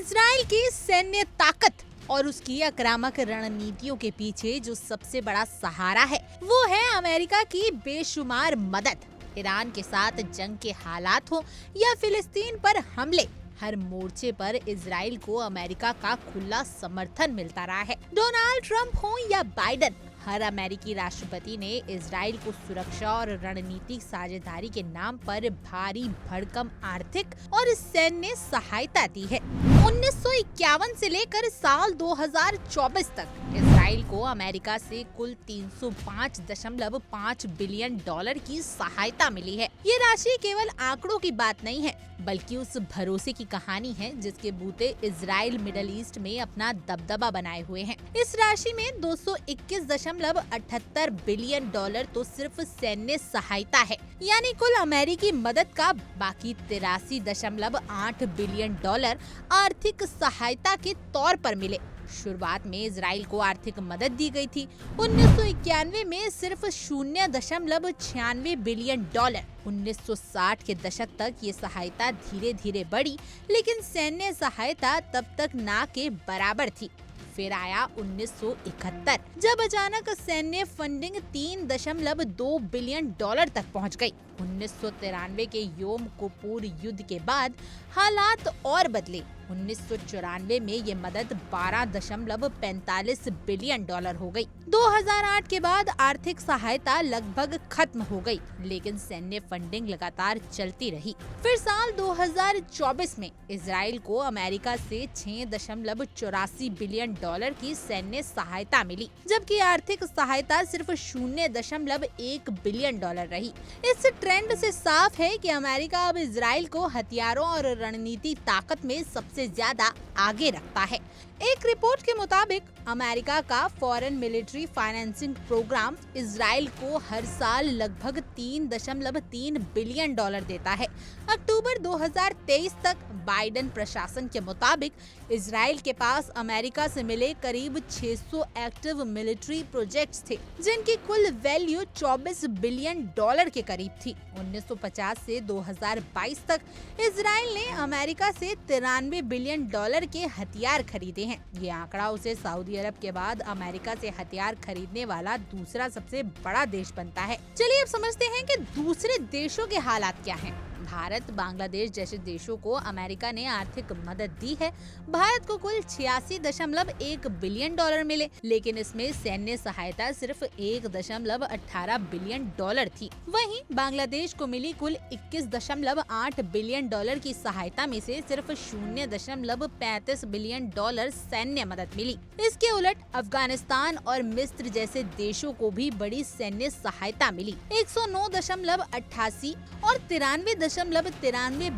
Israel की सैन्य ताकत और उसकी आक्रामक रणनीतियों के पीछे जो सबसे बड़ा सहारा है वो है अमेरिका की बेशुमार मदद। ईरान के साथ जंग के हालात हो या फिलिस्तीन पर हमले, हर मोर्चे पर इजराइल को अमेरिका का खुला समर्थन मिलता रहा है। डोनाल्ड ट्रंप हो या बाइडेन, हर अमेरिकी राष्ट्रपति ने इजराइल को सुरक्षा और रणनीतिक साझेदारी के नाम पर भारी भरकम आर्थिक और सैन्य सहायता दी है। 1951 से लेकर साल 2024 तक इजराइल को अमेरिका से कुल 305.5 बिलियन डॉलर की सहायता मिली है। ये राशि केवल आंकड़ों की बात नहीं है, बल्कि उस भरोसे की कहानी है जिसके बूते इजराइल मिडल ईस्ट में अपना दबदबा बनाए हुए हैं। इस राशि में 221.78 बिलियन डॉलर तो सिर्फ सैन्य सहायता है, यानी कुल अमेरिकी मदद का बाकी 83.8 बिलियन डॉलर आर्थिक सहायता के तौर पर मिले। शुरुआत में इजराइल को आर्थिक मदद दी गई थी। 1991 में सिर्फ 0.96 बिलियन डॉलर। 1960 के दशक तक ये सहायता धीरे धीरे बढ़ी, लेकिन सैन्य सहायता तब तक ना के बराबर थी। फिर आया 1971, जब अचानक सैन्य फंडिंग 3.2 बिलियन डॉलर तक पहुंच गई। 1993 के योम किपुर युद्ध के बाद हालात और बदले। 1994 में ये मदद 12.45 बिलियन डॉलर हो गई। 2008 के बाद आर्थिक सहायता लगभग खत्म हो गई, लेकिन सैन्य फंडिंग लगातार चलती रही। फिर साल 2024 में इजराइल को अमेरिका से 6.84 बिलियन डॉलर की सैन्य सहायता मिली, जबकि आर्थिक सहायता सिर्फ 0.1 बिलियन डॉलर रही। इस ट्रेंड से साफ है कि अमेरिका अब इजराइल को हथियारों और रणनीति ताकत में सबसे ज्यादा आगे रखता है। एक रिपोर्ट के मुताबिक अमेरिका का foreign military financing program Israel को हर साल लगभग 3.3 बिलियन डॉलर देता है। अक्टूबर 2023 तक बाइडेन प्रशासन के मुताबिक इजराइल के पास अमेरिका से मिले करीब 600 एक्टिव मिलिट्री प्रोजेक्ट्स थे, जिनकी कुल वैल्यू 24 बिलियन डॉलर के करीब थी। 1950 से 2022 तक इजराइल ने अमेरिका से 93 बिलियन डॉलर के हथियार खरीदे हैं। ये आंकड़ा उसे सऊदी अरब के बाद अमेरिका से हथियार खरीदने वाला दूसरा सबसे बड़ा देश बनता है। चलिए अब समझते हैं कि दूसरे देशों के हालात क्या हैं। भारत, बांग्लादेश जैसे देशों को अमेरिका ने आर्थिक मदद दी है। भारत को कुल 86.1 बिलियन डॉलर मिले, लेकिन इसमें सैन्य सहायता सिर्फ 1.18 बिलियन डॉलर थी। वहीं बांग्लादेश को मिली कुल 21.8 बिलियन डॉलर की सहायता में से सिर्फ 0.35 बिलियन डॉलर सैन्य मदद मिली। इसके उलट अफगानिस्तान और मिस्र जैसे देशों को भी बड़ी सैन्य सहायता मिली। 109.88 और 93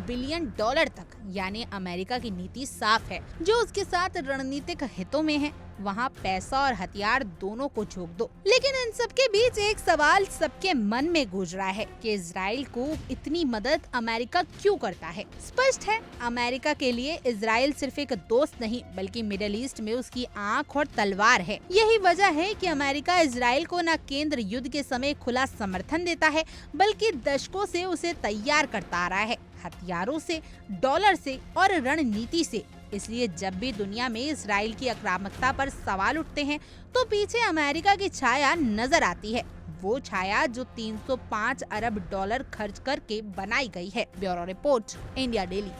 बिलियन डॉलर तक, यानी अमेरिका की नीति साफ है। जो उसके साथ रणनीतिक हितों में है, वहाँ पैसा और हथियार दोनों को झोंक दो। लेकिन इन सब के बीच एक सवाल सबके मन में गूंज रहा है कि इजराइल को इतनी मदद अमेरिका क्यों करता है। स्पष्ट है, अमेरिका के लिए इजराइल सिर्फ एक दोस्त नहीं, बल्कि मिडिल ईस्ट में उसकी आंख और तलवार है। यही वजह है कि अमेरिका इजराइल को न केंद्र युद्ध के समय खुला समर्थन देता है, बल्कि दशकों से उसे तैयार करता आ रहा है, हथियारों से, डॉलर से और रणनीति से। इसलिए जब भी दुनिया में इजराइल की आक्रामकता पर सवाल उठते हैं, तो पीछे अमेरिका की छाया नजर आती है। वो छाया जो 305 अरब डॉलर खर्च करके बनाई गई है। Bureau report, India daily.